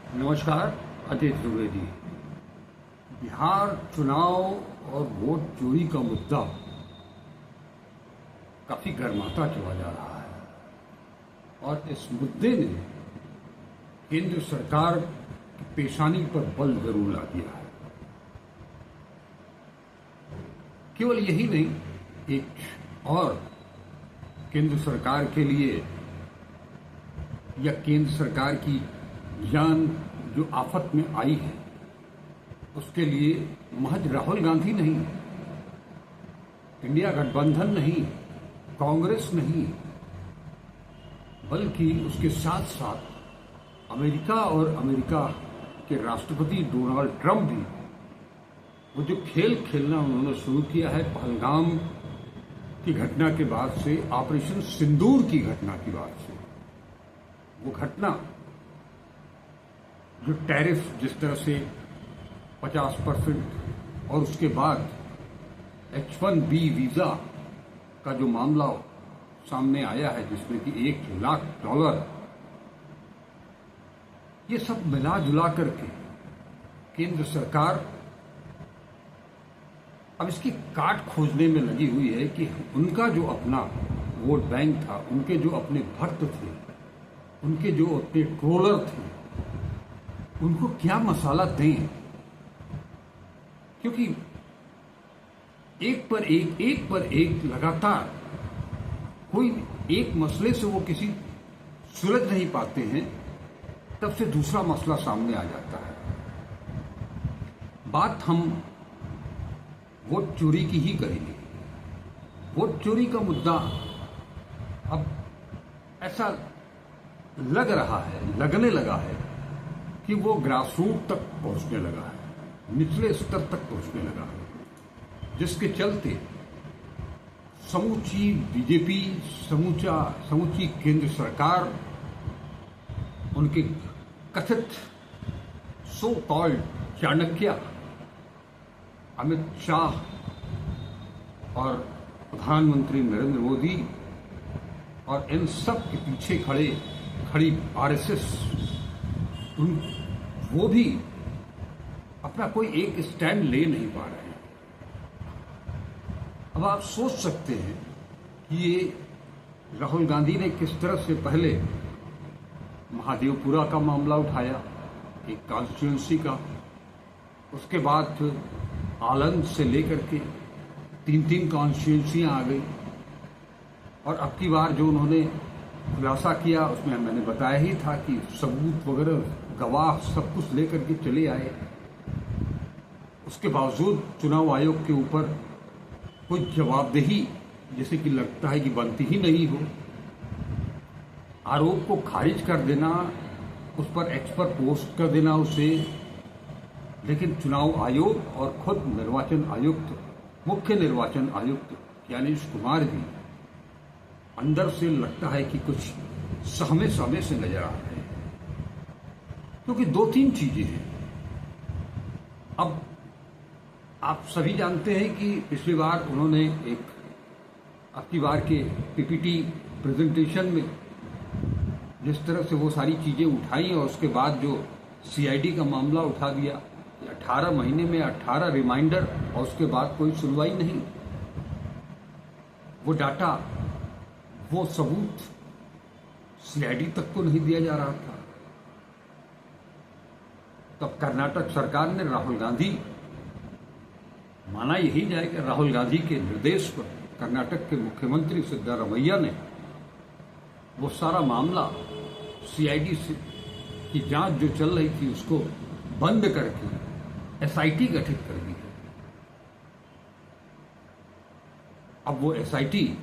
नमस्कार। अजय द्विवेदी। बिहार चुनाव और वोट चोरी का मुद्दा काफी गर्माता चला जा रहा है और इस मुद्दे ने केंद्र सरकार की पेशानी पर बल जरूर ला दिया है। केवल यही नहीं, एक और केंद्र सरकार के लिए या केंद्र सरकार की जान जो आफत में आई है उसके लिए महज राहुल गांधी नहीं, इंडिया गठबंधन नहीं, कांग्रेस नहीं, बल्कि उसके साथ साथ अमेरिका और अमेरिका के राष्ट्रपति डोनाल्ड ट्रंप भी वो जो खेल खेलना उन्होंने शुरू किया है पहलगाम की घटना के बाद से, ऑपरेशन सिंदूर की घटना के बाद से, वो घटना जो टैरिफ जिस तरह से 50% और उसके बाद H-1B वीजा का जो मामला सामने आया है जिसमें कि $1 लाख, ये सब मिला जुला करके केंद्र सरकार अब इसकी काट खोजने में लगी हुई है कि उनका जो अपना वोट बैंक था, उनके जो अपने भक्त थे, उनके जो अपने ट्रोलर थे, उनको क्या मसाला दें, क्योंकि एक पर एक लगातार कोई एक मसले से वो किसी सुलझ नहीं पाते हैं, तब से दूसरा मसला सामने आ जाता है। बात हम वोट चोरी की ही करेंगे। वोट चोरी का मुद्दा अब ऐसा लगने लगा है कि वो ग्रासरूट तक पहुंचने लगा है, निचले स्तर तक पहुंचने लगा है, जिसके चलते समूची बीजेपी, समूची केंद्र सरकार, उनके कथित सो कॉल्ड चाणक्य अमित शाह और प्रधानमंत्री नरेंद्र मोदी और इन सब के पीछे खड़ी आरएसएस, वो भी अपना कोई एक स्टैंड ले नहीं पा रहे हैं। अब आप सोच सकते हैं कि ये राहुल गांधी ने किस तरह से पहले महादेवपुरा का मामला उठाया, एक कॉन्स्टिट्यूंसी का, उसके बाद आलंद से लेकर के तीन कॉन्स्टिट्यूंसियां आ गई, और अब की बार जो उन्होंने खुलासा किया उसमें मैंने बताया ही था कि सबूत वगैरह, गवाह सब कुछ लेकर के चले आए। उसके बावजूद चुनाव आयोग के ऊपर कोई जवाबदेही जैसे कि लगता है कि बनती ही नहीं हो। आरोप को खारिज कर देना, उस पर एक्स पर पोस्ट कर देना उसे, लेकिन चुनाव आयोग और खुद निर्वाचन आयुक्त, मुख्य निर्वाचन आयुक्त ज्ञानेश कुमार भी अंदर से लगता है कि कुछ सहमे से नजर आ रहे हैं, क्योंकि 2-3 चीजें हैं। अब आप सभी जानते हैं कि पिछली बार उन्होंने अब की बार के पीपीटी प्रेजेंटेशन में जिस तरह से वो सारी चीजें उठाई और उसके बाद जो सीआईडी का मामला उठा दिया, 18 महीने में 18 रिमाइंडर और उसके बाद कोई सुनवाई नहीं, वो डाटा, वो सबूत सीआईडी तक को नहीं दिया जा रहा था। तब कर्नाटक सरकार ने राहुल गांधी, माना यही जाए कि राहुल गांधी के निर्देश पर कर्नाटक के मुख्यमंत्री सिद्धारमैया ने वो सारा मामला सीआईडी की जांच जो चल रही थी उसको बंद करके एसआईटी गठित कर दी है। अब वो एसआईटी,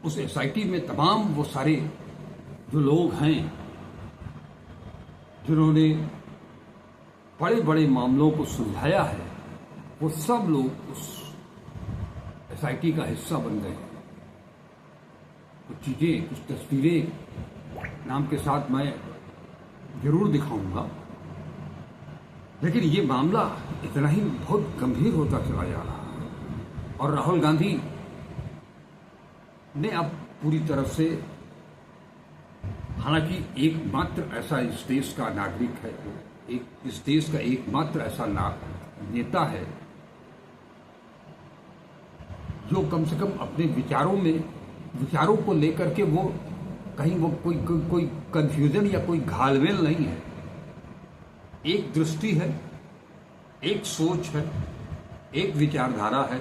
उस एसआईटी में तमाम वो सारे जो लोग हैं जिन्होंने बड़े बड़े मामलों को सुलझाया है, वो सब लोग उस एसआईटी का हिस्सा बन गए। कुछ चीजें, कुछ तस्वीरें नाम के साथ मैं जरूर दिखाऊंगा, लेकिन ये मामला इतना ही बहुत गंभीर होता चला जा रहा है और राहुल गांधी ने अब पूरी तरह से हालांकि एकमात्र ऐसा इस देश का नागरिक है, इस देश का एकमात्र ऐसा नेता है जो कम से कम अपने विचारों को लेकर के वो कहीं वो कोई कंफ्यूजन या कोई घालमेल नहीं है। एक दृष्टि है, एक सोच है, एक विचारधारा है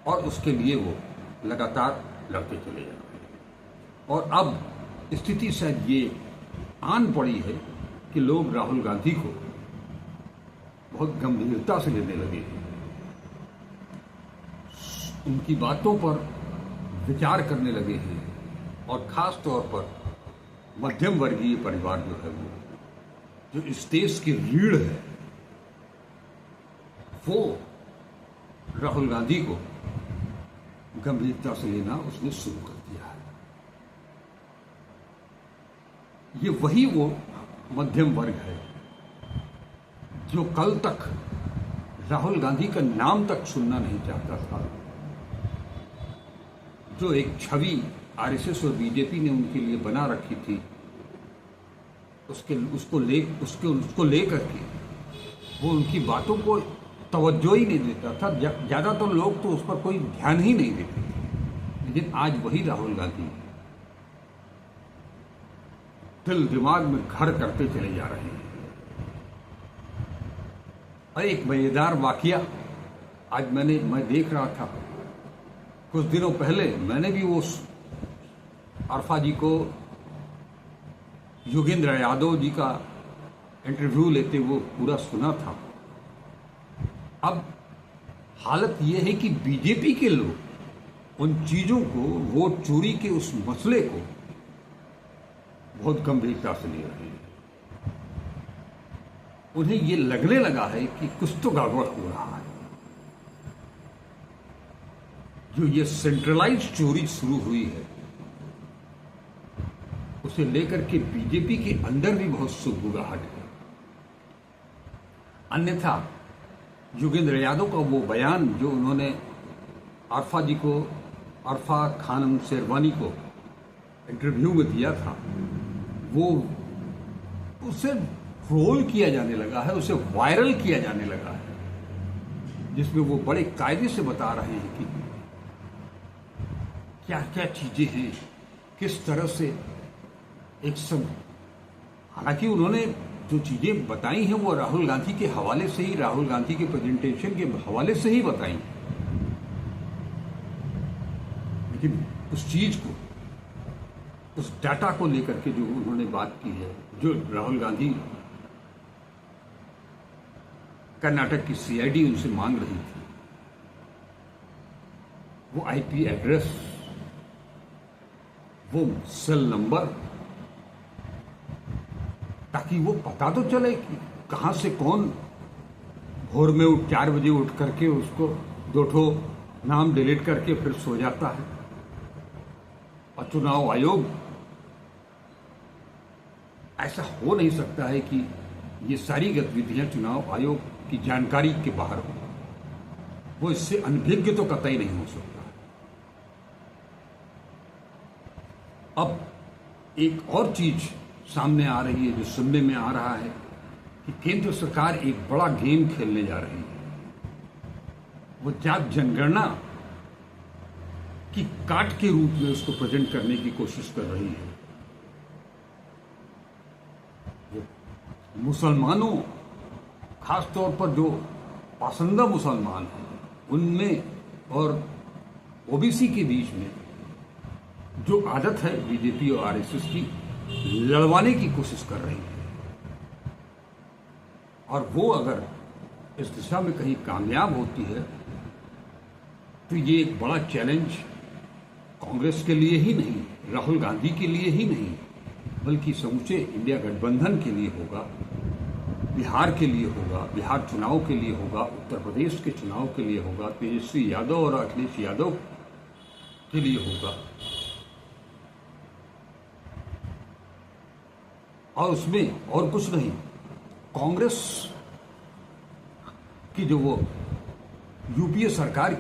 और उसके लिए वो लगातार लड़ते चले जा रहे हैं। और अब स्थिति शायद ये आन पड़ी है कि लोग राहुल गांधी को बहुत गंभीरता से लेने लगे हैं, उनकी बातों पर विचार करने लगे हैं और खास तौर पर मध्यम वर्गीय परिवार जो है वो जो इस देश की रीढ़ है वो राहुल गांधी को गंभीरता से लेना उसने शुरू कर दिया है। ये वही वो मध्यम वर्ग है जो कल तक राहुल गांधी का नाम तक सुनना नहीं चाहता था, जो एक छवि आरएसएस और बीजेपी ने उनके लिए बना रखी थी उसको लेकर के वो उनकी बातों को तवज्जो ही नहीं देता था। ज्यादातर लोग तो उस पर कोई ध्यान ही नहीं देते थे। लेकिन आज वही राहुल गांधी दिल दिमाग में घर करते चले जा रहे हैं। और एक मजेदार वाकया आज मैं देख रहा था, कुछ दिनों पहले मैंने भी वो अरफा जी को योगेंद्र यादव जी का इंटरव्यू लेते वो पूरा सुना था। अब हालत ये है कि बीजेपी के लोग उन चीजों को, वोट चोरी के उस मसले को बहुत गंभीरता से ले रहे हैं। उन्हें ये लगने लगा है कि कुछ तो गड़बड़ हो रहा है। जो ये सेंट्रलाइज्ड चोरी शुरू हुई है उसे लेकर के बीजेपी के अंदर भी बहुत सुगबुगाहट है। अन्यथा योगेंद्र यादव का वो बयान जो उन्होंने अरफा खानम शेरवानी को इंटरव्यू में दिया था, वो उसे ट्रोल किया जाने लगा है, उसे वायरल किया जाने लगा है, जिसमें वो बड़े कायदे से बता रहे हैं कि क्या क्या चीजें हैं, किस तरह से एक सब। हालांकि उन्होंने जो चीजें बताई हैं वो राहुल गांधी के हवाले से ही, राहुल गांधी के प्रेजेंटेशन के हवाले से ही बताई, लेकिन उस चीज को, उस डाटा को लेकर के जो उन्होंने बात की है, जो राहुल गांधी कर्नाटक की सीआईडी उनसे मांग रही थी, वो आईपी एड्रेस, वो सेल नंबर, ताकि वो पता तो चले कि कहां से कौन भोर में 4 बजे उठ करके उसको 2 नाम डिलीट करके फिर सो जाता है। और चुनाव आयोग, ऐसा हो नहीं सकता है कि ये सारी गतिविधियां चुनाव आयोग की जानकारी के बाहर हो। वो इससे अनभिज्ञ तो कतई नहीं हो सकता। अब एक और चीज सामने आ रही है जो सुनने में आ रहा है कि केंद्र सरकार एक बड़ा गेम खेलने जा रही है। वो जात जनगणना की काट के रूप में उसको प्रेजेंट करने की कोशिश कर रही है। वो मुसलमानों, खास तौर पर जो पासंदा मुसलमान हैं, उनमें और ओबीसी के बीच में जो आदत है बीजेपी और आरएसएस की, लड़वाने की कोशिश कर रही है। और वो अगर इस दिशा में कहीं कामयाब होती है तो ये एक बड़ा चैलेंज कांग्रेस के लिए ही नहीं, राहुल गांधी के लिए ही नहीं, बल्कि समूचे इंडिया गठबंधन के लिए होगा, बिहार के लिए होगा, बिहार चुनाव के लिए होगा, उत्तर प्रदेश के चुनाव के लिए होगा, तेजस्वी यादव और अखिलेश यादव के लिए होगा। और उसमें और कुछ नहीं, कांग्रेस की जो वो यूपीए सरकार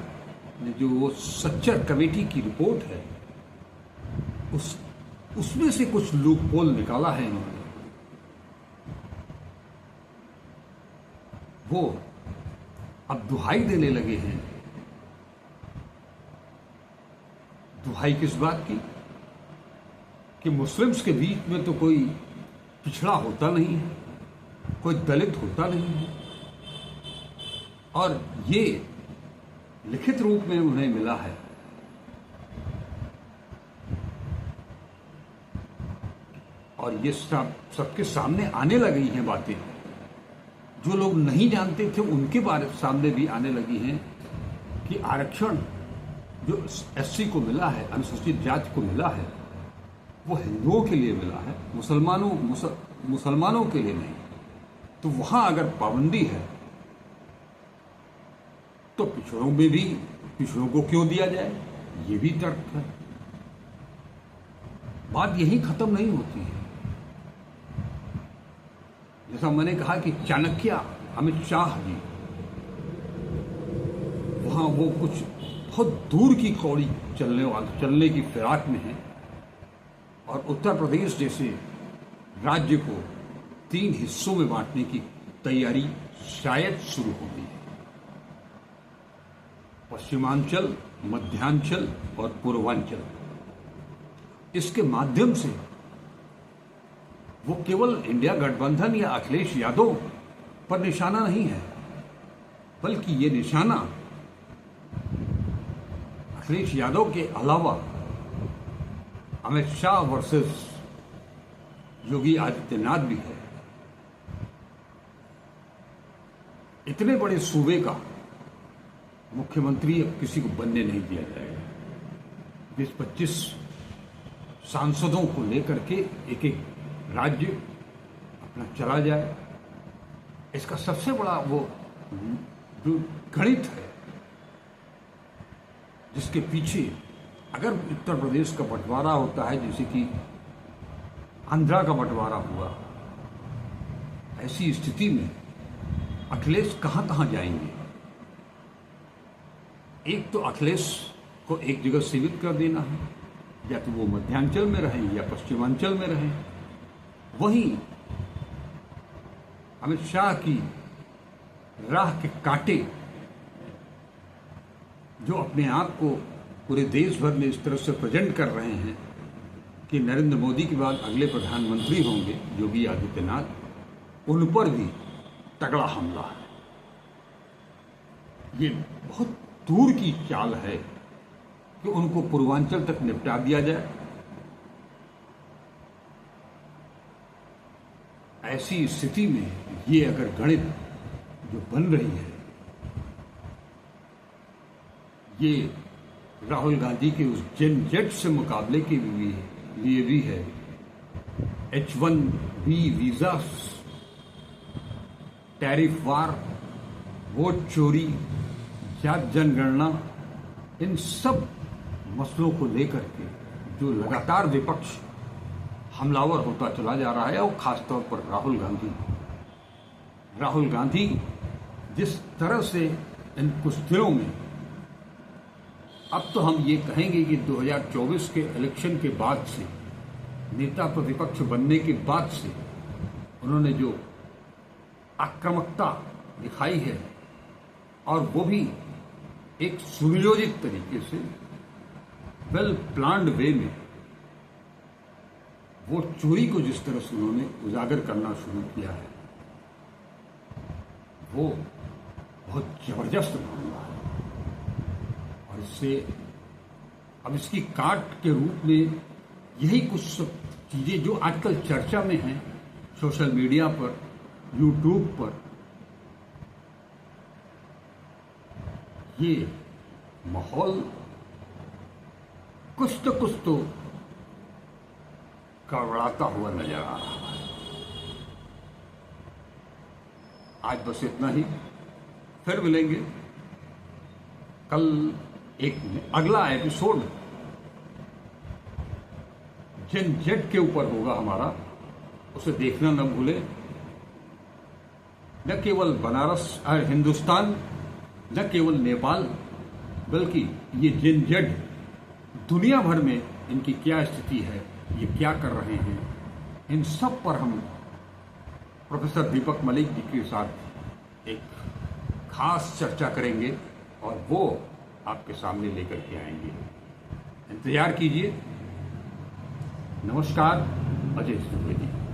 ने जो वो सच्चर कमेटी की रिपोर्ट है, उसमें से कुछ लूप होल निकाला है इन्होंने। वो अब दुहाई देने लगे हैं। दुहाई किस बात की? कि मुस्लिम्स के बीच में तो कोई पिछड़ा होता नहीं है, कोई दलित होता नहीं है, और ये लिखित रूप में उन्हें मिला है। और ये सबके सामने आने लगी हैं बातें। जो लोग नहीं जानते थे उनके बारे सामने भी आने लगी हैं कि आरक्षण जो एससी को मिला है, अनुसूचित जाति को मिला है, वो हिंदुओं के लिए मिला है, मुसलमानों के लिए नहीं। तो वहां अगर पाबंदी है तो पिछड़ों को क्यों दिया जाए? ये भी तर्क है। बात यही खत्म नहीं होती है। जैसा मैंने कहा कि चाणक्य अमित शाह जी वहां वो कुछ बहुत दूर की कौड़ी चलने की फिराक में है, और उत्तर प्रदेश जैसे राज्य को 3 हिस्सों में बांटने की तैयारी शायद शुरू हो गई है। पश्चिमांचल, मध्यांचल और पूर्वांचल। इसके माध्यम से वो केवल इंडिया गठबंधन या अखिलेश यादव पर निशाना नहीं है, बल्कि ये निशाना अखिलेश यादव के अलावा अमित शाह वर्सेस योगी आदित्यनाथ भी है। इतने बड़े सूबे का मुख्यमंत्री अब किसी को बनने नहीं दिया जाएगा। 20-25 सांसदों को लेकर के एक एक राज्य अपना चला जाए। इसका सबसे बड़ा वो जो गणित है, जिसके पीछे अगर उत्तर प्रदेश का बंटवारा होता है, जैसे कि आंध्रा का बंटवारा हुआ, ऐसी स्थिति में अखिलेश कहां कहां जाएंगे? एक तो अखिलेश को एक जगह सीमित कर देना है, या तो वो मध्यांचल में रहें या पश्चिमांचल में रहें। वहीं अमित शाह की राह के कांटे जो अपने आप को पूरे देश भर में इस तरह से प्रेजेंट कर रहे हैं कि नरेंद्र मोदी के बाद अगले प्रधानमंत्री होंगे योगी आदित्यनाथ, उन पर भी तगड़ा हमला है। ये बहुत दूर की चाल है कि उनको पूर्वांचल तक निपटा दिया जाए। ऐसी स्थिति में ये अगर गणित जो बन रही है, ये राहुल गांधी के उस जेट से मुकाबले के लिए भी है। H1B वीजा, टैरिफ वार, वोट चोरी, जात जनगणना, इन सब मसलों को लेकर के जो लगातार विपक्ष हमलावर होता चला जा रहा है, और खासतौर पर राहुल गांधी जिस तरह से इन कुछ दिनों में, अब तो हम ये कहेंगे कि 2024 के इलेक्शन के बाद से, नेता प्रतिपक्ष बनने के बाद से उन्होंने जो आक्रामकता दिखाई है, और वो भी एक सुनियोजित तरीके से, वेल प्लान्ड वे में, वो चोरी को जिस तरह से उन्होंने उजागर करना शुरू किया है, वो बहुत जबरदस्त मामला है। और इससे अब इसकी काट के रूप में यही कुछ सब चीजें जो आजकल चर्चा में हैं सोशल मीडिया पर, यूट्यूब पर, ये माहौल कुछ तो गड़बड़ाता हुआ नजर आ रहा है। आज बस इतना ही, फिर मिलेंगे कल एक अगला एपिसोड जन जेट के ऊपर होगा हमारा, उसे देखना न भूलें। न केवल बनारस हिंदुस्तान, न केवल नेपाल, बल्कि ये जन जेट दुनिया भर में इनकी क्या स्थिति है ये क्या कर रहे हैं, इन सब पर हम प्रोफेसर दीपक मलिक जी के साथ एक खास चर्चा करेंगे और वो आपके सामने लेकर के आएंगे। इंतजार कीजिए। नमस्कार, अजय द्विवेदी।